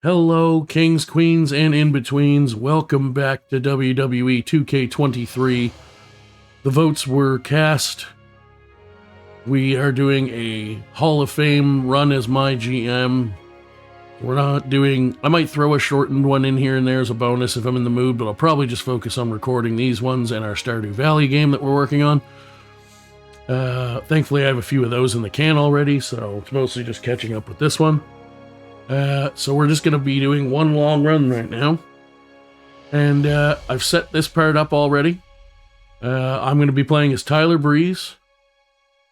Hello, kings, queens, and in-betweens. Welcome back to WWE 2K23. The votes were cast. We are doing a Hall of Fame run as MyGM. We're not doing... I might throw a shortened one in here and there as a bonus if I'm in the mood, but I'll probably just focus on recording these ones and our Stardew Valley game that we're working on. Thankfully, I have a few of those in the can already, so it's mostly just catching up with this one. So we're just going to be doing one long run right now. And I've set this part up already. I'm going to be playing as Tyler Breeze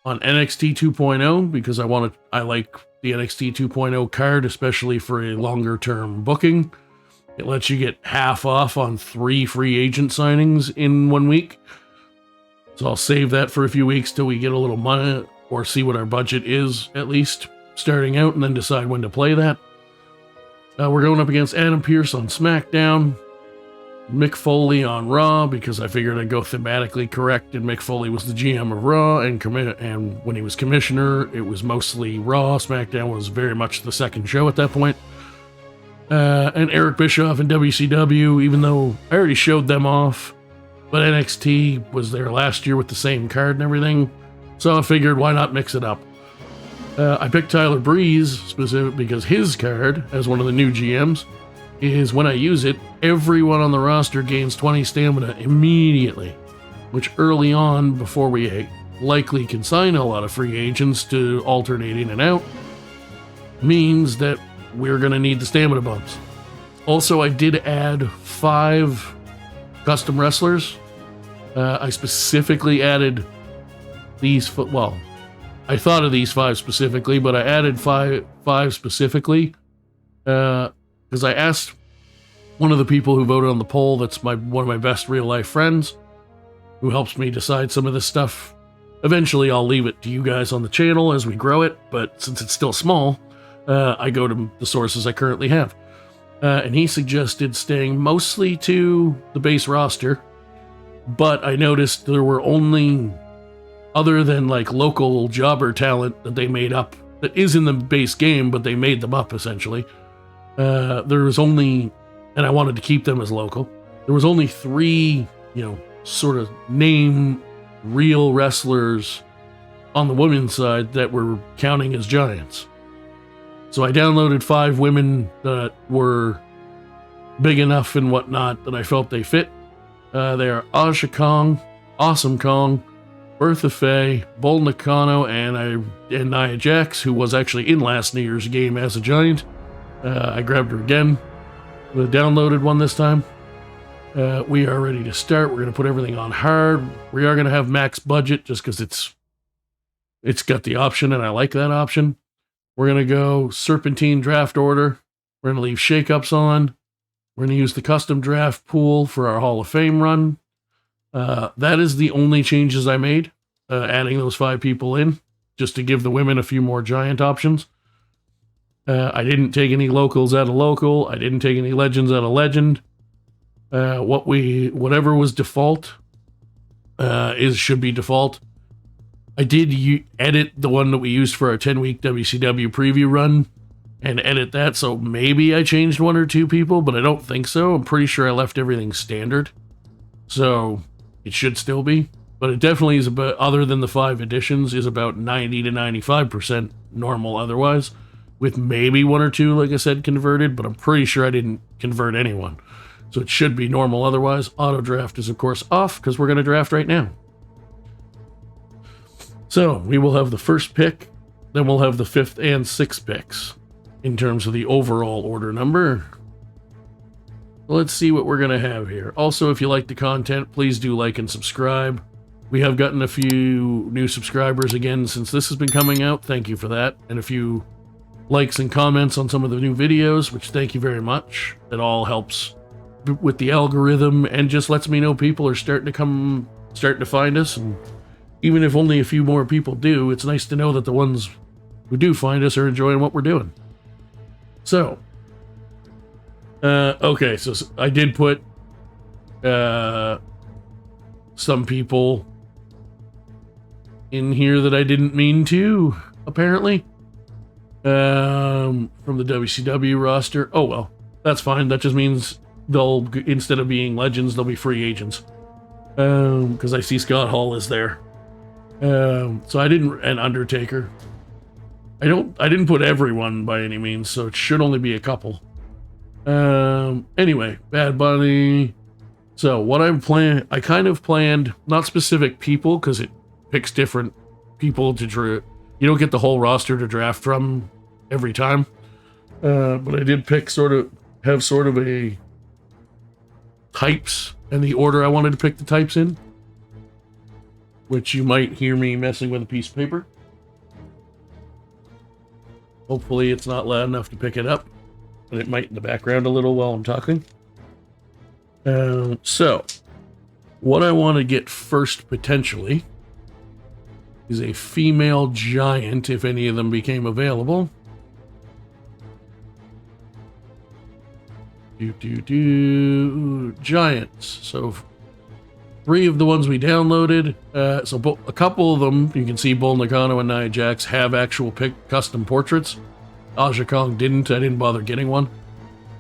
on NXT 2.0 because I like the NXT 2.0 card, especially for a longer term booking. It lets you get half off on 3 free agent signings in 1 week. So I'll save that for a few weeks till we get a little money or see what our budget is, at least starting out, and then decide when to play that. We're going up against Adam Pearce on SmackDown, Mick Foley on Raw, because I figured I'd go thematically correct, and Mick Foley was the GM of Raw, and when he was commissioner, it was mostly Raw. SmackDown was very much the second show at that point. And Eric Bischoff in WCW, even though I already showed them off, but NXT was there last year with the same card and everything, so I figured why not mix it up. I picked Tyler Breeze specifically because his card, as one of the new GMs, is when I use it, everyone on the roster gains 20 stamina immediately, which early on, before we likely can sign a lot of free agents to alternate in and out, means that we're going to need the stamina bumps. Also, I did add 5 custom wrestlers. I specifically added these, I thought of these 5 specifically, but I added five specifically because I asked one of the people who voted on the poll, that's one of my best real life friends, who helps me decide some of this stuff. Eventually I'll leave it to you guys on the channel as we grow it, but since it's still small, I go to the sources I currently have. And he suggested staying mostly to the base roster, but I noticed there were only... other than like local jobber talent that they made up, that is in the base game, but they made them up essentially. There was only, and I wanted to keep them as local, there was only 3, sort of name real wrestlers on the women's side that were counting as giants. So I downloaded 5 women that were big enough and whatnot that I felt they fit. They are Aja Kong, Awesome Kong, Bertha Faye, Bull Nakano, and Nia Jax, who was actually in last New Year's game as a giant. I grabbed her again with a downloaded one this time. We are ready to start. We're going to put everything on hard. We are going to have max budget just because it's got the option, and I like that option. We're going to go Serpentine draft order. We're going to leave shakeups on. We're going to use the custom draft pool for our Hall of Fame run. That is the only changes I made, adding those 5 people in, just to give the women a few more giant options. I didn't take any locals out of local. I didn't take any legends out of legend. Whatever was default, should be default. I did edit the one that we used for our 10-week WCW preview run, and edit that, so maybe I changed 1 or 2 people, but I don't think so. I'm pretty sure I left everything standard. So... it should still be, but it definitely is about, other than the 5 additions, is about 90 to 95% normal otherwise, with maybe 1 or 2, like I said, converted, but I'm pretty sure I didn't convert anyone. So it should be normal otherwise. Auto draft is, of course, off because we're going to draft right now. So we will have the first pick, then we'll have the 5th and 6th picks in terms of the overall order number. Let's see what we're going to have here. Also, if you like the content, please do like and subscribe. We have gotten a few new subscribers again since this has been coming out. Thank you for that. And a few likes and comments on some of the new videos, which thank you very much. It all helps with the algorithm and just lets me know people are starting to find us. And even if only a few more people do, it's nice to know that the ones who do find us are enjoying what we're doing. So... okay, so I did put some people in here that I didn't mean to, apparently. From the WCW roster. Oh, well, that's fine. That just means they'll, instead of being legends, they'll be free agents. Because I see Scott Hall is there. So I didn't, and Undertaker. I didn't put everyone by any means, so it should only be a couple. Anyway, Bad Bunny. So what I'm playing, I kind of planned, not specific people, because it picks different people to draft. You don't get the whole roster to draft from every time. But I did pick sort of a types and the order I wanted to pick the types in, which you might hear me messing with a piece of paper. Hopefully it's not loud enough to pick it up, but it might in the background a little while I'm talking. So, what I want to get first potentially is a female giant, if any of them became available. Giants. So 3 of the ones we downloaded. So a couple of them, you can see Bull Nakano and Nia Jax have actual custom portraits. Aja Kong didn't. I didn't bother getting one.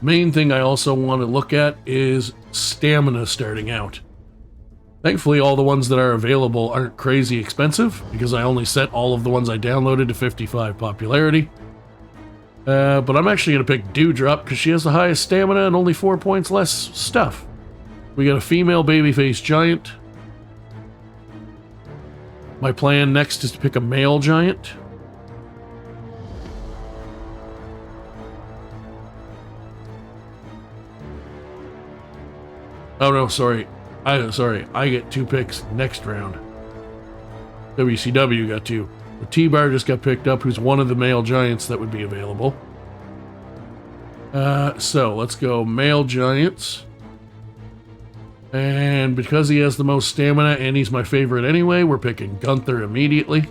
Main thing I also want to look at is stamina starting out. Thankfully, all the ones that are available aren't crazy expensive, because I only set all of the ones I downloaded to 55 popularity. But I'm actually going to pick Dewdrop because she has the highest stamina and only 4 points less stuff. We got a female babyface giant. My plan next is to pick a male giant. Oh no, sorry. I get 2 picks next round. WCW got 2. The T-Bar just got picked up, who's one of the male giants that would be available. So let's go male giants. And because he has the most stamina and he's my favorite anyway, we're picking Gunther immediately.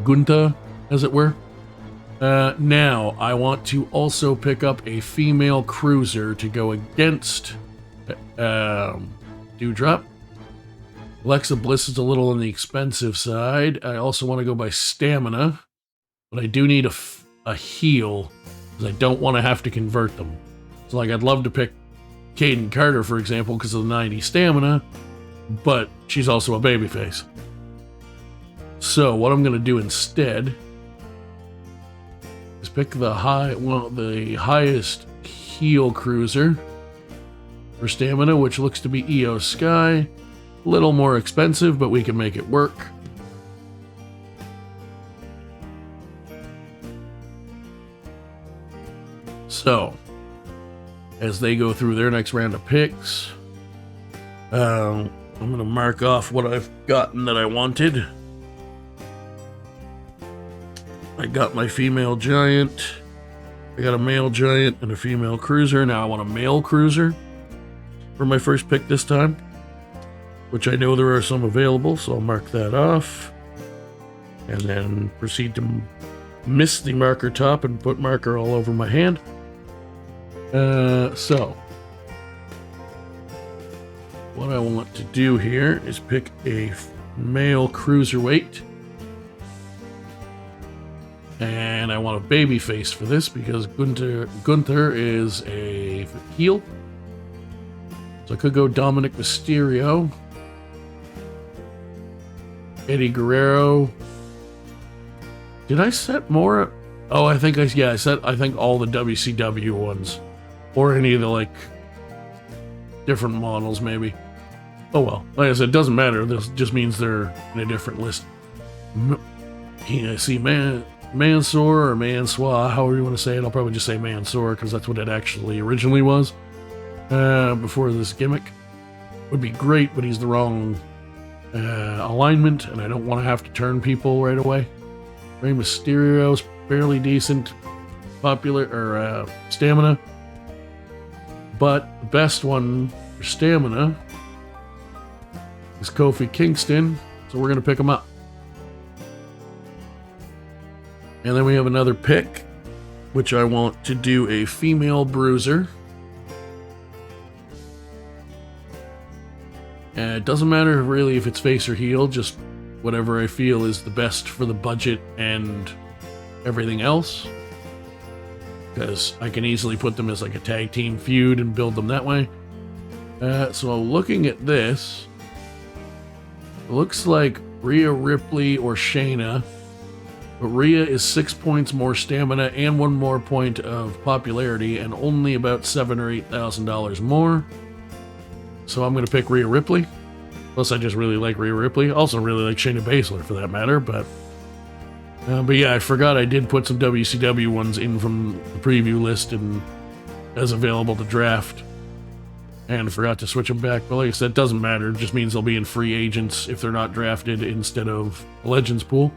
Gunther, as it were. Now, I want to also pick up a female cruiser to go against Dewdrop. Alexa Bliss is a little on the expensive side. I also want to go by stamina, but I do need a heal, because I don't want to have to convert them. So, like, I'd love to pick Kaden Carter, for example, because of the 90 stamina, but she's also a babyface. So, what I'm going to do instead is pick the highest heal cruiser for stamina, which looks to be Io Sky. A little more expensive, but we can make it work. So, as they go through their next round of picks, I'm going to mark off what I've gotten that I wanted. I got my female giant. I got a male giant and a female cruiser. Now I want a male cruiser for my first pick this time, which I know there are some available, so I'll mark that off. And then proceed to miss the marker top and put marker all over my hand. So, what I want to do here is pick a male cruiserweight. And I want a baby face for this because Gunther is a heel. So I could go Dominic Mysterio. Eddie Guerrero. Did I set more? Oh, I think I set all the WCW ones. Or any of the, like, different models, maybe. Oh well. Like I said, it doesn't matter. This just means they're in a different list. See, Mansoor or Mansoor, however you want to say it. I'll probably just say Mansoor because that's what it actually originally was. Before this gimmick. Would be great, but he's the wrong alignment, and I don't want to have to turn people right away. Rey Mysterio's fairly decent, popular, or stamina. But the best one for stamina is Kofi Kingston, so we're going to pick him up. And then we have another pick, which I want to do a female bruiser. And it doesn't matter really if it's face or heel, just whatever I feel is the best for the budget and everything else, because I can easily put them as like a tag team feud and build them that way. So looking at this, it looks like Rhea Ripley or Shayna, but Rhea is 6 points more stamina and 1 more point of popularity and only about $7,000 or $8,000 more. So I'm going to pick Rhea Ripley. Plus I just really like Rhea Ripley. Also really like Shayna Baszler for that matter, but yeah, I forgot I did put some WCW ones in from the preview list and as available to draft. And I forgot to switch them back. But like I said, it doesn't matter. It just means they'll be in free agents if they're not drafted instead of the Legends pool.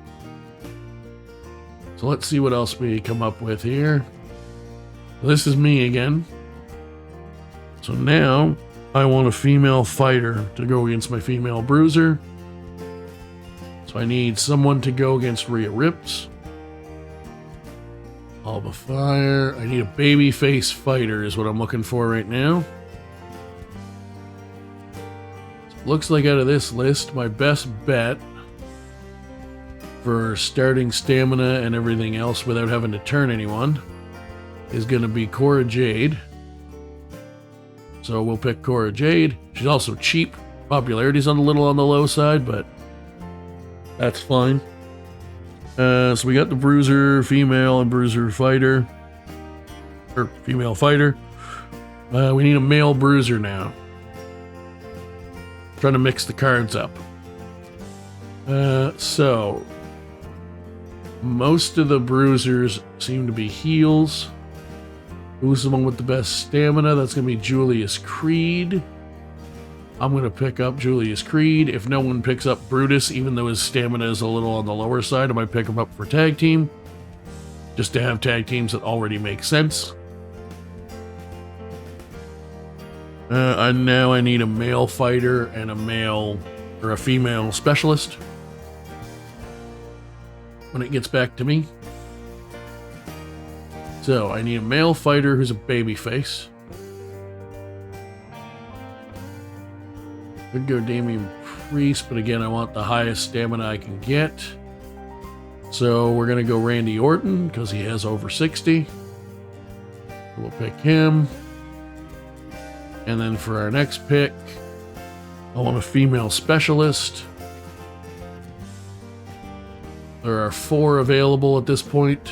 So let's see what else we come up with here. This is me again. So now I want a female fighter to go against my female bruiser. So I need someone to go against Rhea Rips. Hall of Fire. I need a babyface fighter is what I'm looking for right now. Looks like out of this list, my best bet for starting stamina and everything else without having to turn anyone is going to be Cora Jade. So we'll pick Cora Jade. She's also cheap. Popularity's a little on the low side, but that's fine. So we got the bruiser female and bruiser fighter. Or female fighter. We need a male bruiser now. Trying to mix the cards up. So most of the bruisers seem to be heels. Who's the one with the best stamina? That's going to be Julius Creed. I'm going to pick up Julius Creed. If no one picks up Brutus, even though his stamina is a little on the lower side, I might pick him up for tag team. Just to have tag teams that already make sense. And now I need a male fighter and a male or a female specialist when it gets back to me. So I need a male fighter who's a babyface. Could go Damian Priest, but again, I want the highest stamina I can get. So we're going to go Randy Orton because he has over 60. We'll pick him. And then for our next pick, I want a female specialist. There are 4 available at this point.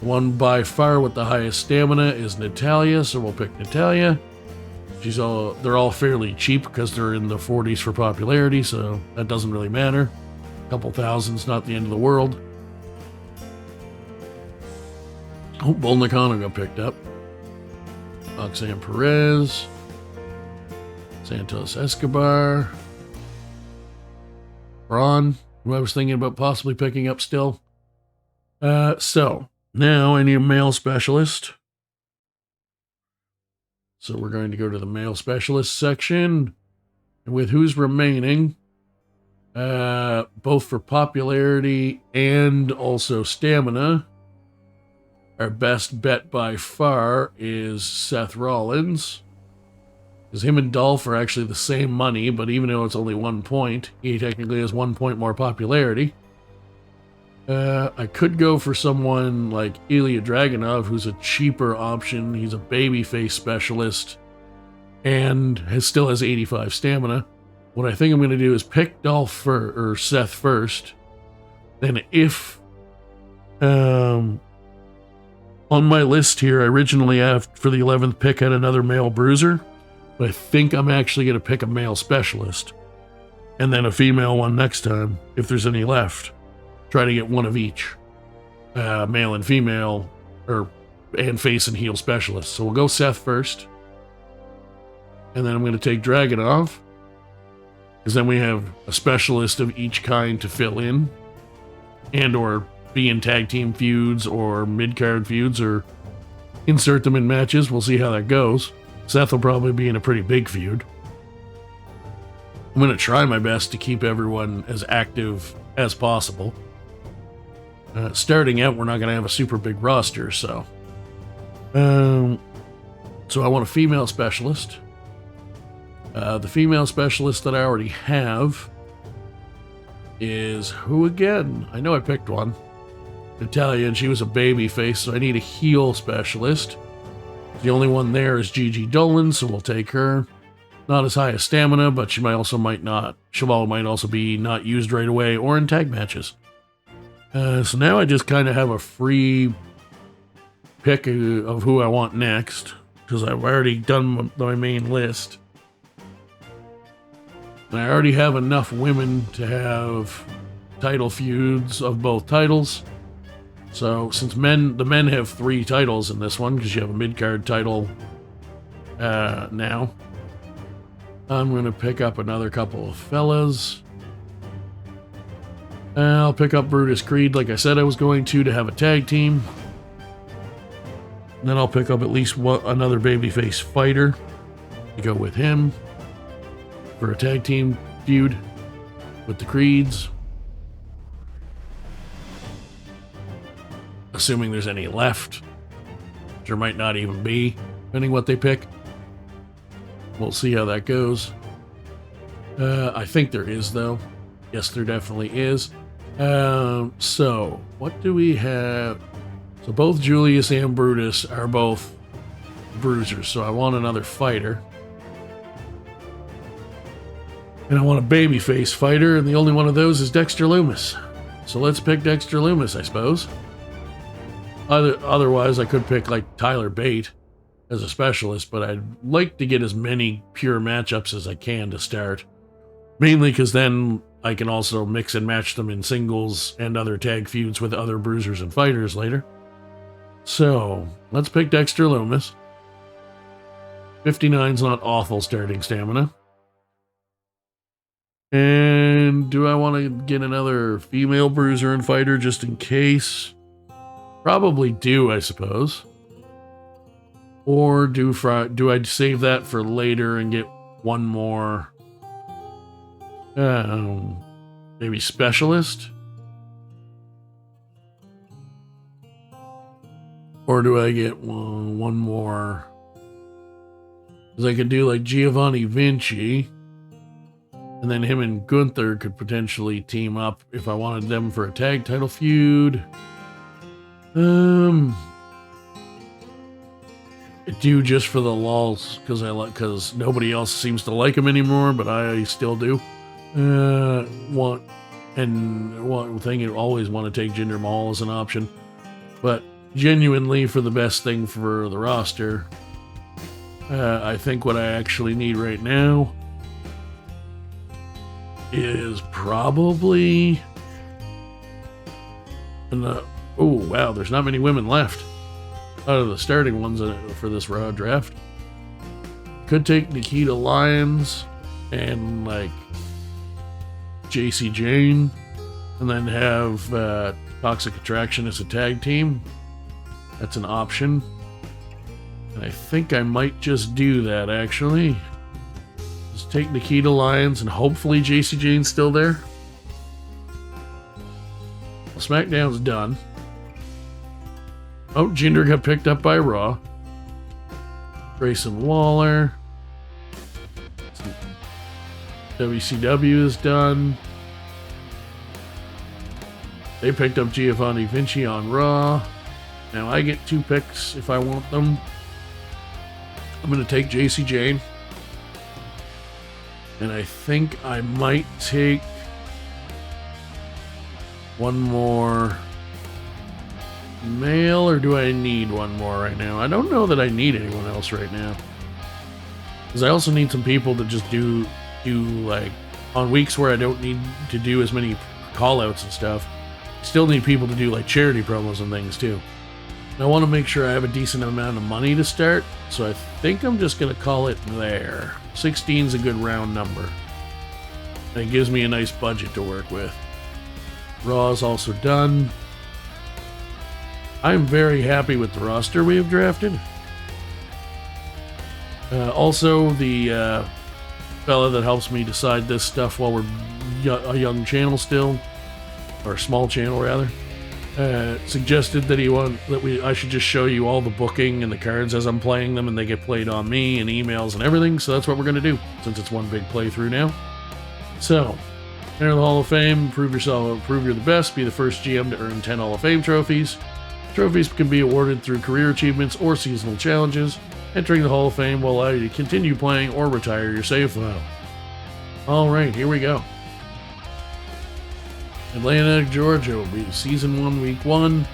One by far with the highest stamina is Natalya, so we'll pick Natalya. They're all fairly cheap because they're in the 40s for popularity, so that doesn't really matter. A couple thousand's not the end of the world. Oh, Bull Nakano got picked up. Roxanne Perez, Santos Escobar, Braun, who I was thinking about possibly picking up still. So now I need a male specialist. So we're going to go to the male specialist section. And with who's remaining, both for popularity and also stamina, our best bet by far is Seth Rollins. Because him and Dolph are actually the same money, but even though it's only 1 point, he technically has 1 point more popularity. I could go for someone like Ilya Dragunov, who's a cheaper option. He's a babyface specialist and still has 85 stamina. What I think I'm going to do is pick Dolph or Seth first. Then if... on my list here, I originally for the 11th pick had another male bruiser, but I think I'm actually going to pick a male specialist and then a female one next time, if there's any left. Try to get one of each, male and female, and face and heel specialists. So we'll go Seth first, and then I'm going to take Dragunov, because then we have a specialist of each kind to fill in, and or be in tag team feuds or mid-card feuds or insert them in matches. We'll see how that goes. Seth will probably be in a pretty big feud. I'm going to try my best to keep everyone as active as possible. Starting out, we're not going to have a super big roster, so I want a female specialist. The female specialist that I already have is who again? I know I picked one. Natalia, and she was a baby face, so I need a heel specialist. The only one there is Gigi Dolan, so we'll take her. Not as high as stamina, but she might not. Cheval might also be not used right away or in tag matches. So now I just kind of have a free pick of who I want next, because I've already done my main list. And I already have enough women to have title feuds of both titles. So since the men have 3 titles in this one, because you have a mid-card title now, I'm going to pick up another couple of fellas. I'll pick up Brutus Creed, like I said I was going to have a tag team. And then I'll pick up at least another babyface fighter to go with him for a tag team feud with the Creeds. Assuming there's any left. There might not even be, depending what they pick. We'll see how that goes. I think there is, though. Yes, there definitely is. So, what do we have? So both Julius and Brutus are both bruisers, so I want another fighter. And I want a babyface fighter, and the only one of those is Dexter Lumis. So let's pick Dexter Lumis, I suppose. Otherwise, I could pick like Tyler Bate as a specialist, but I'd like to get as many pure matchups as I can to start. Mainly because then I can also mix and match them in singles and other tag feuds with other bruisers and fighters later. So, let's pick Dexter Lumis. 59's not awful starting stamina. And do I want to get another female bruiser and fighter just in case? Probably do, I suppose. Or do I save that for later and get one more maybe specialist? Or do I get one more? Because I could do like Giovanni Vinci, and then him and Gunther could potentially team up if I wanted them for a tag title feud. I do just for the lulz, because nobody else seems to like him anymore, but I still do. One thing, you always want to take Jinder Mahal as an option, but genuinely for the best thing for the roster, I think what I actually need right now is probably oh wow, there's not many women left out of the starting ones for this Raw draft. Could take Nikita Lyons and like JC Jane, and then have Toxic Attraction as a tag team. That's an option. And I think I might just do that, actually. Just take Nikita Lyons and hopefully JC Jane's still there. Well, SmackDown's done. Oh, Jinder got picked up by Raw. Grayson Waller. WCW is done. They picked up Giovanni Vinci on Raw. Now I get 2 picks if I want them. I'm going to take JC Jane. And I think I might take one more male, or do I need one more right now? I don't know that I need anyone else right now. Because I also need some people to just do like on weeks where I don't need to do as many call-outs and stuff. Still need people to do like charity promos and things too. And I want to make sure I have a decent amount of money to start, so I think I'm just going to call it there. 16's a good round number. And it gives me a nice budget to work with. Raw's also done. I'm very happy with the roster we have drafted. Also, the fella that helps me decide this stuff while we're a young channel still, or a small channel rather, suggested that I should just show you all the booking and the cards as I'm playing them, and they get played on me and emails and everything. So that's what we're going to do, since it's one big playthrough now. So Enter the Hall of Fame, prove yourself, prove you're the best, be the first GM to earn 10 Hall of Fame trophies. Trophies can be awarded through career achievements or seasonal challenges. Entering the Hall of Fame will allow you to continue playing or retire your save file. Alright, here we go. Atlanta, Georgia will be Season 1, Week 1.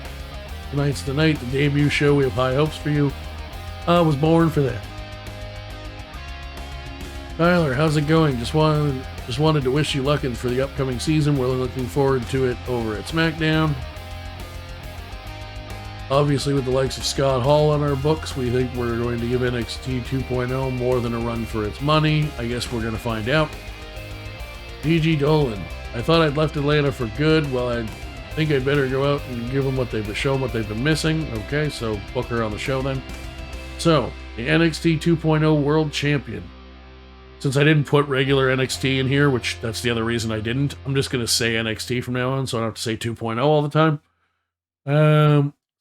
Tonight's the night, the debut show. We have high hopes for you. I was born for that. Tyler, how's it going? Just wanted to wish you luck for the upcoming season. We're looking forward to it over at SmackDown. Obviously, with the likes of Scott Hall on our books, we think we're going to give NXT 2.0 more than a run for its money. I guess we're going to find out. GG Dolan, I thought I'd left Atlanta for good. Well, I think I'd better go out and give them show them what they've been missing. Okay, so book her on the show then. So, the NXT 2.0 World Champion. Since I didn't put regular NXT in here, which that's the other reason I didn't, I'm just going to say NXT from now on, so I don't have to say 2.0 all the time.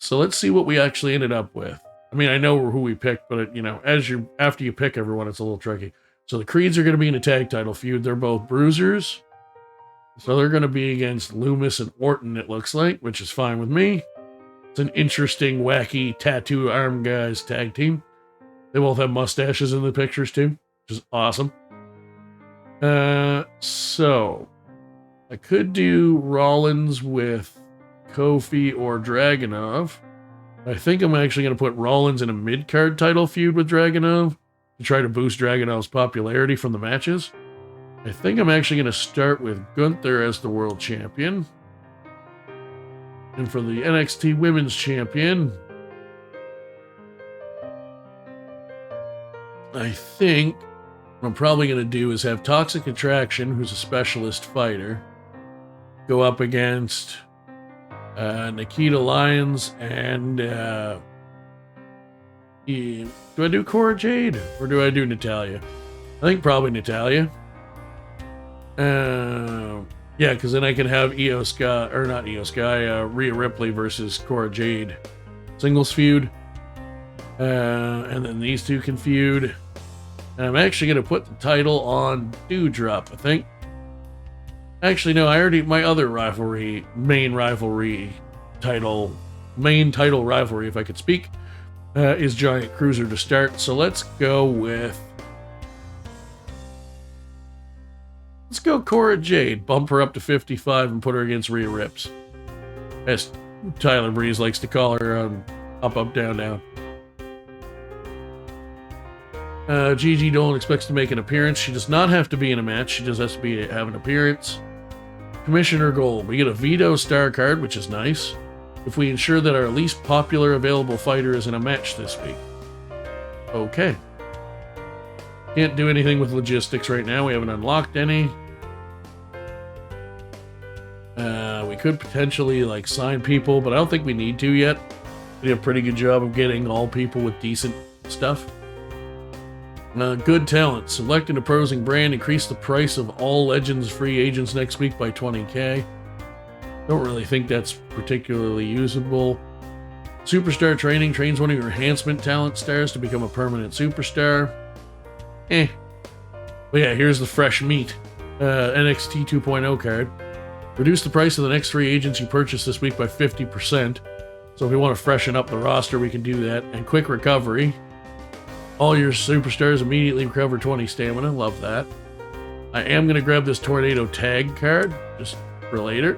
So let's see what we actually ended up with. I mean, I know who we picked, but after you pick everyone, it's a little tricky. So the Creeds are going to be in a tag title feud. They're both bruisers. So they're going to be against Loomis and Orton, it looks like, which is fine with me. It's an interesting, wacky, tattoo arm guys tag team. They both have mustaches in the pictures too, which is awesome. So I could do Rollins with Kofi or Dragunov. I think I'm actually going to put Rollins in a mid-card title feud with Dragunov to try to boost Dragunov's popularity from the matches. I think I'm actually going to start with Gunther as the world champion. And for the NXT Women's Champion, I think what I'm probably going to do is have Toxic Attraction, who's a specialist fighter, go up against Nikita Lyons and do I do Cora Jade or do I do Natalya? I think probably Natalya. Yeah, because then I can have Rhea Ripley versus Cora Jade singles feud, and then these two can feud. And I'm actually going to put the title on Doudrop, I think. Actually, no, my other rivalry, main title rivalry, if I could speak, is Giant Cruiser to start. So let's go Cora Jade, bump her up to 55 and put her against Rhea Rips. As Tyler Breeze likes to call her on up, down, down. Gigi Dolan expects to make an appearance. She does not have to be in a match. She just has to have an appearance. Commissioner Gold. We get a Veto star card, which is nice, if we ensure that our least popular available fighter is in a match this week. Okay. Can't do anything with logistics right now. We haven't unlocked any. We could potentially sign people, but I don't think we need to yet. We did a pretty good job of getting all people with decent stuff. Good talent. Select an opposing brand. Increase the price of all Legends free agents next week by 20k. Don't really think that's particularly usable. Superstar training. Trains one of your enhancement talent stars to become a permanent superstar. But yeah, here's the fresh meat. NXT 2.0 card. Reduce the price of the next 3 agents you purchase this week by 50%. So if we want to freshen up the roster, we can do that. And quick recovery. All your superstars immediately recover 20 stamina. Love that. I am going to grab this Tornado Tag card, just for later.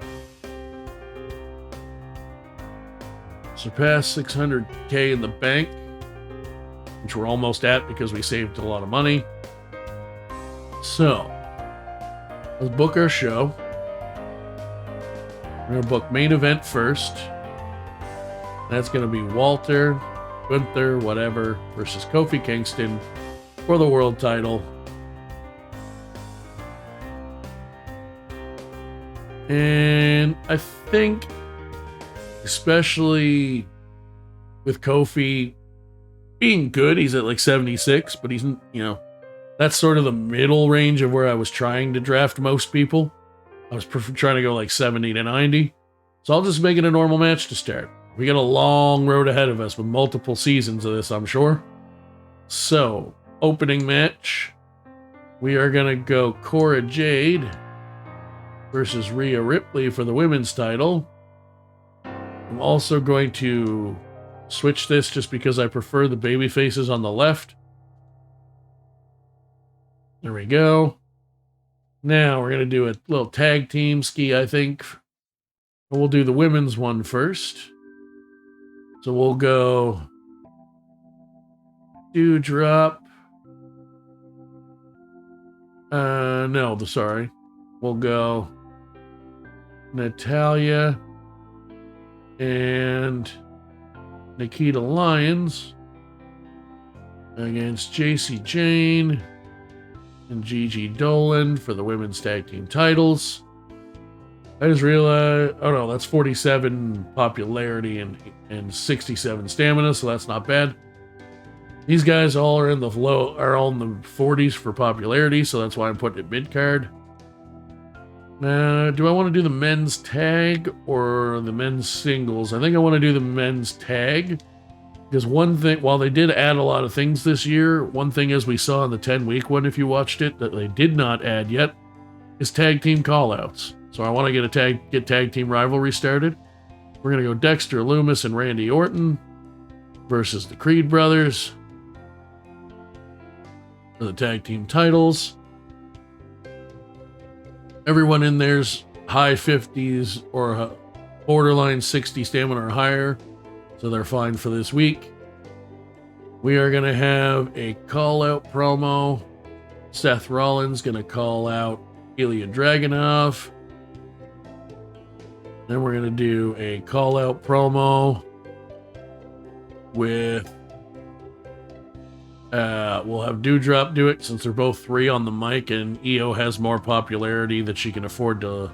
Surpass 600k in the bank, which we're almost at because we saved a lot of money. So, let's book our show. We're going to book main event first. That's going to be Walter, Gunther, whatever, versus Kofi Kingston for the world title. And I think, especially with Kofi being good, he's at 76, but he's, that's sort of the middle range of where I was trying to draft most people. I was trying to go 70 to 90. So I'll just make it a normal match to start. We got a long road ahead of us with multiple seasons of this, I'm sure. So, opening match. We are going to go Cora Jade versus Rhea Ripley for the women's title. I'm also going to switch this just because I prefer the baby faces on the left. There we go. Now we're going to do a little tag team ski, I think. We'll do the women's one first. So we'll go Dewdrop. Sorry. We'll go Natalya and Nikita Lyons against Jacy Jayne and Gigi Dolan for the women's tag team titles. I just realized, oh no, that's 47 popularity and 67 stamina, so that's not bad. These guys all are in the all in the 40s for popularity, so that's why I'm putting it mid card. Do I want to do the men's tag or the men's singles? I think I want to do the men's tag. Because one thing, while they did add a lot of things this year, one thing as we saw in the 10-week one, if you watched it, that they did not add yet, is tag team callouts. So I want to get tag team rivalry started. We're going to go Dexter Lumis and Randy Orton versus the Creed brothers for the tag team titles. Everyone in there's high 50s or borderline 60 stamina or higher, so they're fine for this week. We are going to have a call-out promo. Seth Rollins going to call out Ilya Dragunov. Then we're going to do a call-out promo with... we'll have Dewdrop do it since they're both 3 on the mic and Io has more popularity that she can afford to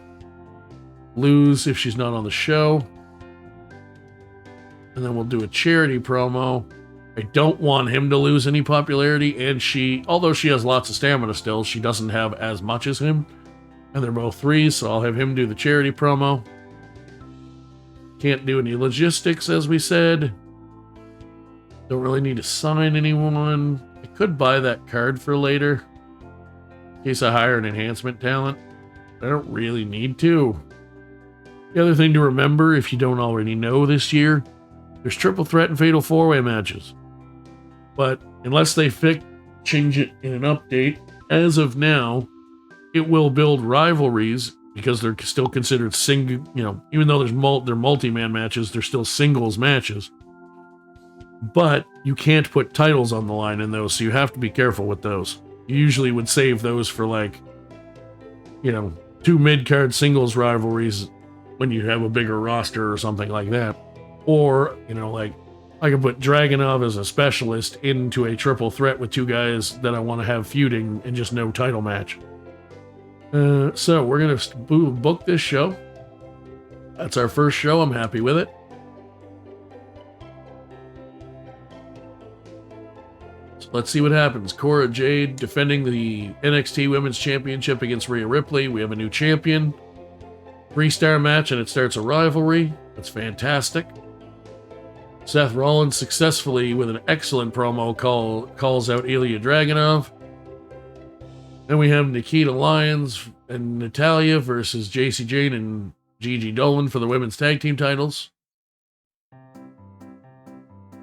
lose if she's not on the show. And then we'll do a charity promo. I don't want him to lose any popularity, and although she has lots of stamina still, she doesn't have as much as him. And they're both 3, so I'll have him do the charity promo. Can't do any logistics, as we said. Don't really need to sign anyone. I could buy that card for later, in case I hire an enhancement talent. I don't really need to. The other thing to remember, if you don't already know this year, there's triple threat and fatal 4-way matches. But unless they change it in an update, as of now, it will build rivalries because they're still considered single, even though they're multi-man matches, they're still singles matches. But you can't put titles on the line in those, so you have to be careful with those. You usually would save those for 2 mid-card singles rivalries when you have a bigger roster or something like that. Or, I can put Dragunov as a specialist into a triple threat with 2 guys that I want to have feuding and just no title match. So we're going to book this show. That's our first show. I'm happy with it. So let's see what happens. Cora Jade defending the NXT Women's Championship against Rhea Ripley. We have a new champion. 3-star match, and it starts a rivalry. That's fantastic. Seth Rollins successfully, with an excellent promo, calls out Ilya Dragunov. Then we have Nikita Lyons and Natalya versus Jacy Jayne and Gigi Dolan for the women's tag team titles.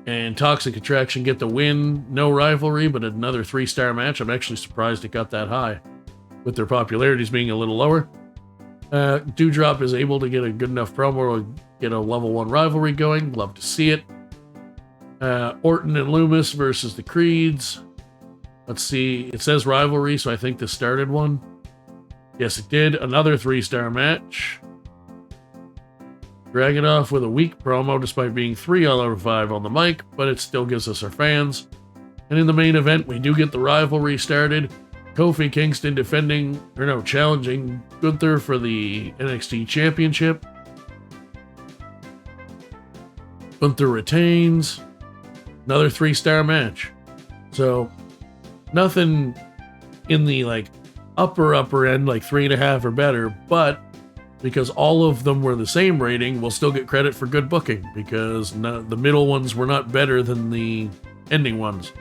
And Toxic Attraction get the win. No rivalry, but another 3-star match. I'm actually surprised it got that high, with their popularities being a little lower. Dewdrop is able to get a good enough promo to get a level 1 rivalry going. Love to see it. Orton and Lumis versus the Creeds. Let's see. It says rivalry, so I think this started one. Yes, it did. Another 3-star match. Dragunov with a weak promo despite being 3 out of 5 on the mic, but it still gives us our fans. And in the main event, we do get the rivalry started. Kofi Kingston challenging Gunther for the NXT Championship. Gunther retains. Another 3-star match. So, nothing in the upper end, 3.5 or better, but because all of them were the same rating, we'll still get credit for good booking because the middle ones were not better than the ending ones.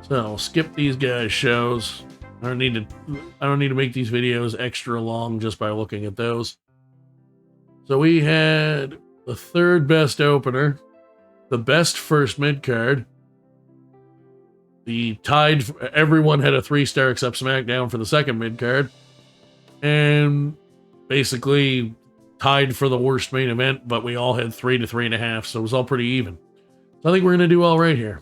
So, skip these guys' shows. I don't need to make these videos extra long just by looking at those. So we had the third best opener, the best first mid card. Everyone had a 3-star except SmackDown for the second mid card, and basically tied for the worst main event, but we all had 3 to 3.5, so it was all pretty even. So I think we're going to do all right here.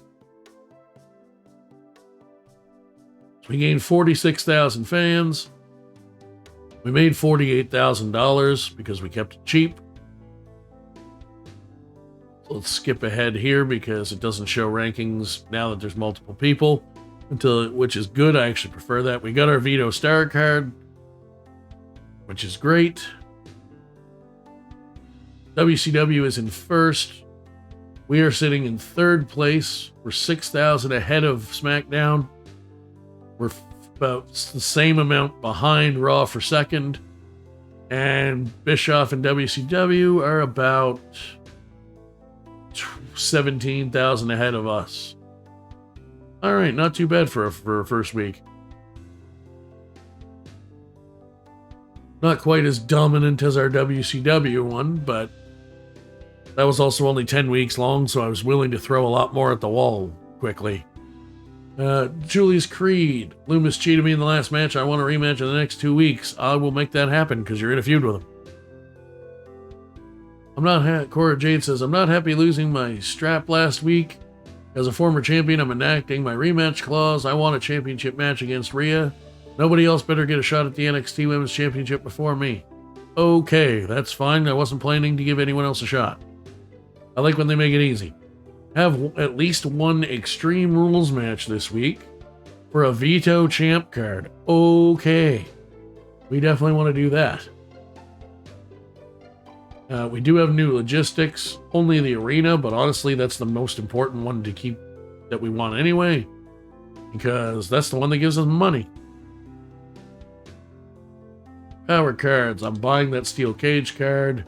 So we gained 46,000 fans. We made $48,000 because we kept it cheap. So let's skip ahead here because it doesn't show rankings now that there's multiple people, which is good. I actually prefer that. We got our Vito Star card, which is great. WCW is in first. We are sitting in third place. We're 6,000 ahead of SmackDown. We're about the same amount behind Raw for second. And Bischoff and WCW are about 17,000 ahead of us. All right, not too bad for a first week. Not quite as dominant as our WCW one, but that was also only 10 weeks long, so I was willing to throw a lot more at the wall quickly. Julius Creed. Loomis cheated me in the last match. I want a rematch in the next 2 weeks. I will make that happen because you're in a feud with him. Cora Jade says, I'm not happy losing my strap last week. As a former champion, I'm enacting my rematch clause. I want a championship match against Rhea. Nobody else better get a shot at the NXT Women's Championship before me. Okay, that's fine. I wasn't planning to give anyone else a shot. I like when they make it easy. Have at least one Extreme Rules match this week for a Veto Champ card. Okay, we definitely want to do that. We do have new logistics, only the arena, but honestly, that's the most important one to keep that we want anyway, because that's the one that gives us money. Power cards. I'm buying that Steel Cage card.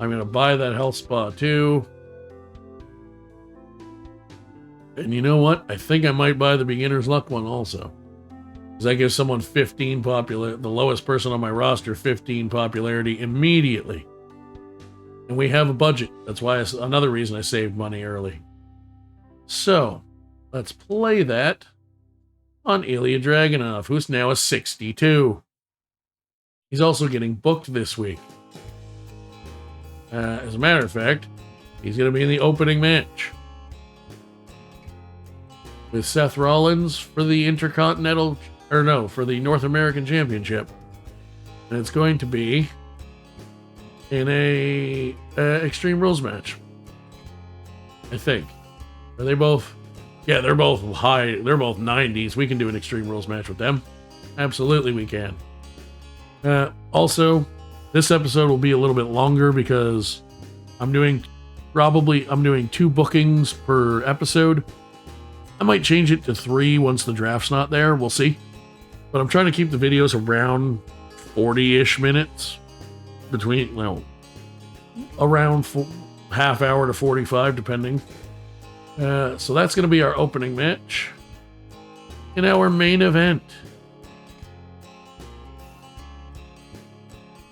I'm going to buy that Health Spa too. And you know what? I think I might buy the Beginner's Luck one also. Because that gives someone 15 popular, the lowest person on my roster, 15 popularity immediately. And we have a budget. That's why another reason I saved money early. So, let's play that on Ilya Dragunov, who's now a 62. He's also getting booked this week. As a matter of fact, he's going to be in the opening match with Seth Rollins for the for the North American Championship. And it's going to be in a Extreme Rules match, I think. Are they both? Yeah, they're both high. They're both 90s. We can do an Extreme Rules match with them. Absolutely, we can. Also, this episode will be a little bit longer because I'm doing 2 bookings per episode. I might change it to 3 once the draft's not there. We'll see. But I'm trying to keep the videos around 40-ish minutes. Around half hour to 45, depending. So that's going to be our opening match. In our main event,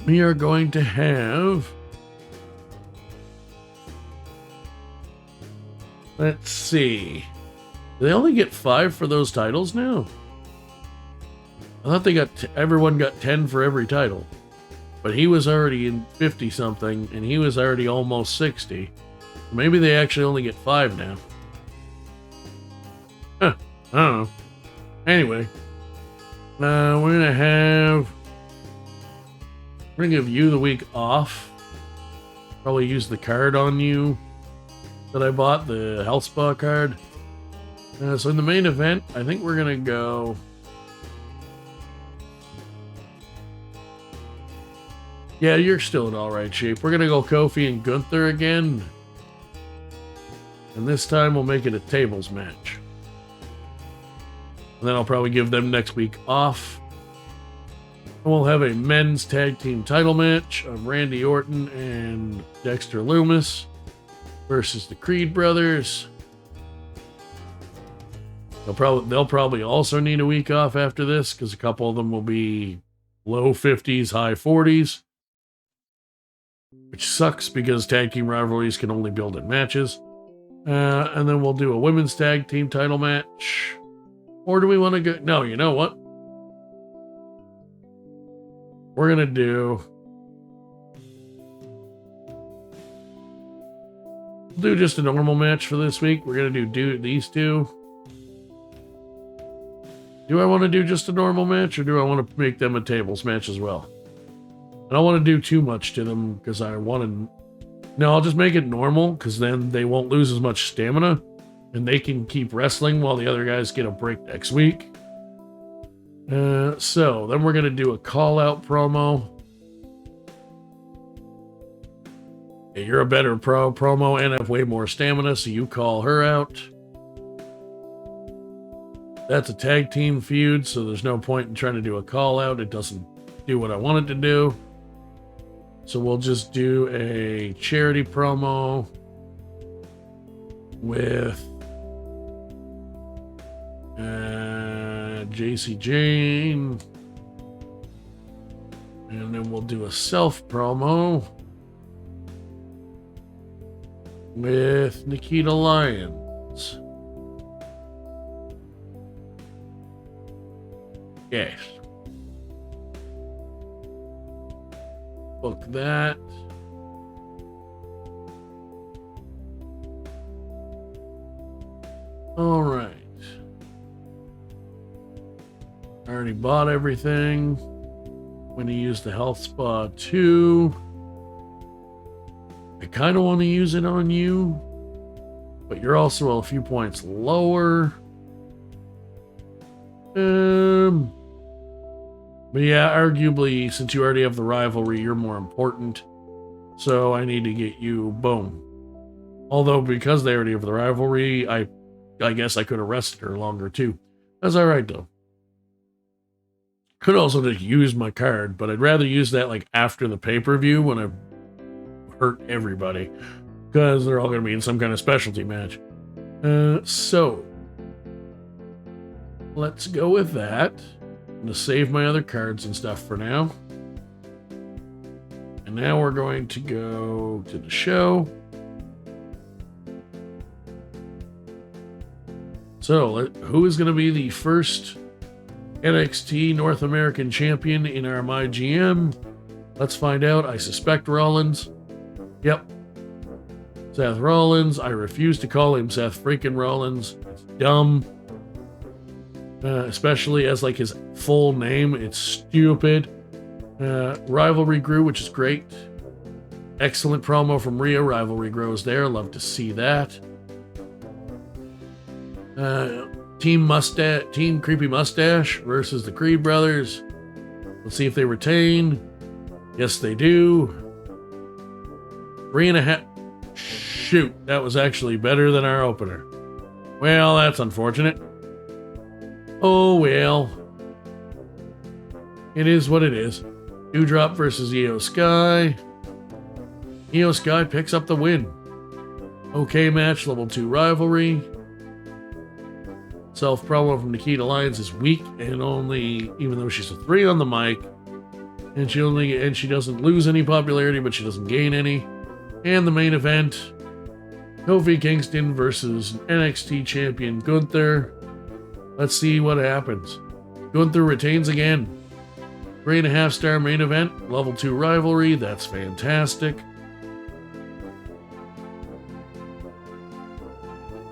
we are going to have... Let's see. Do they only get 5 for those titles now? I thought everyone got 10 for every title. But he was already in 50-something, and he was already almost 60. Maybe they actually only get 5 now. Huh, I don't know. Anyway, we're going to give you the week off. Probably use the card on you that I bought, the Health Spa card. So in the main event, I think we're going to go... Yeah, you're still in alright shape. We're going to go Kofi and Gunther again. And this time we'll make it a tables match. And then I'll probably give them next week off. And we'll have a men's tag team title match of Randy Orton and Dexter Lumis versus the Creed brothers. They'll probably also need a week off after this because a couple of them will be low 50s, high 40s, which sucks because tag team rivalries can only build in matches. And then we'll do a women's tag team title match. Or do we want to go? No, you know what? We're going to do just a normal match for this week. We're going to do these two. Do I want to do just a normal match, or do I want to make them a tables match as well? I don't want to do too much to them because I want to... No, I'll just make it normal because then they won't lose as much stamina and they can keep wrestling while the other guys get a break next week. So then we're going to do a call-out promo. Yeah, you're a better promo and have way more stamina, so you call her out. That's a tag team feud, so there's no point in trying to do a call-out. It doesn't do what I want it to do. So we'll just do a charity promo with JC Jane. And then we'll do a self promo with Nikita Lyons. Yes. Book that. All right. I already bought everything. I'm going to use the health spa too. I kind of want to use it on you, but you're also a few points lower. But yeah, arguably, since you already have the rivalry, you're more important. So I need to get you, boom. Although, because they already have the rivalry, I guess I could have rested her longer too. That's alright though. Could also just use my card, but I'd rather use that like after the pay-per-view when I've hurt everybody. Because they're all going to be in some kind of specialty match. So let's go with that. I'm going to save my other cards and stuff for now. And now we're going to go to the show. So, who is going to be the first NXT North American champion in our MyGM? Let's find out. I suspect Rollins. Yep. Seth Rollins. I refuse to call him Seth freaking Rollins. It's dumb. Especially as like his full name. It's stupid. Rivalry grew, which is great. Excellent promo from Rhea. Rivalry grows there. Love to see that. Team Creepy Mustache versus the Creed Brothers. Let's see if they retain. Yes, they do. 3.5. Shoot, that was actually better than our opener. Well, that's unfortunate. Oh, well. It is what it is. Dewdrop versus Io Sky. Io Sky picks up the win. Okay match, level 2 rivalry. Self-promo from Nikita Lyons is weak and only, even though she's a 3 on the mic, and she doesn't lose any popularity, but she doesn't gain any. And the main event, Kofi Kingston versus NXT champion Gunther. Let's see what happens. Gunther retains again. 3.5 star main event, level 2 rivalry. That's fantastic.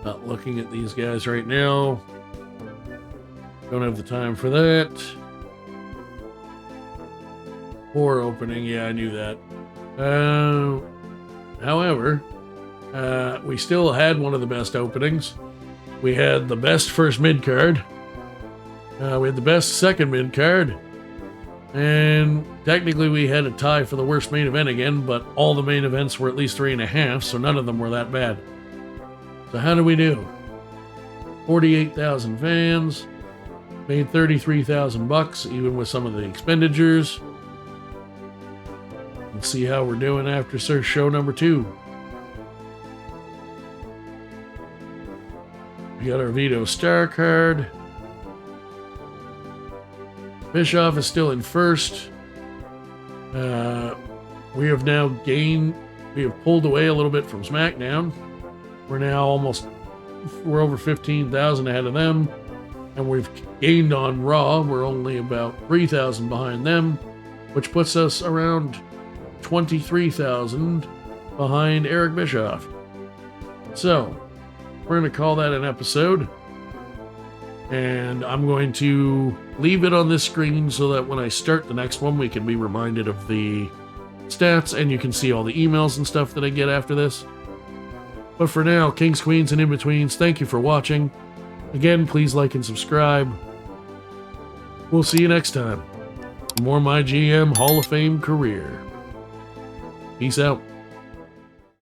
Not looking at these guys right now. Don't have the time for that. Poor opening. Yeah, I knew that. However, we still had one of the best openings. We had the best first mid card. We had the best second mid card. And technically we had a tie for the worst main event again, but all the main events were at least 3.5, so none of them were that bad. So how did we do? 48,000 fans. Made $33,000 even with some of the expenditures. Let's see how we're doing after show number 2. We got our Vito Star card. Bischoff is still in first. We have now gained, we have pulled away a little bit from SmackDown. We're over 15,000 ahead of them. And we've gained on Raw. We're only about 3,000 behind them, which puts us around 23,000 behind Eric Bischoff. So, we're going to call that an episode. And I'm going to leave it on this screen so that when I start the next one, we can be reminded of the stats and you can see all the emails and stuff that I get after this. But for now, Kings, Queens, and In-Betweens, thank you for watching. Again, please like and subscribe. We'll see you next time. More MyGM Hall of Fame career. Peace out.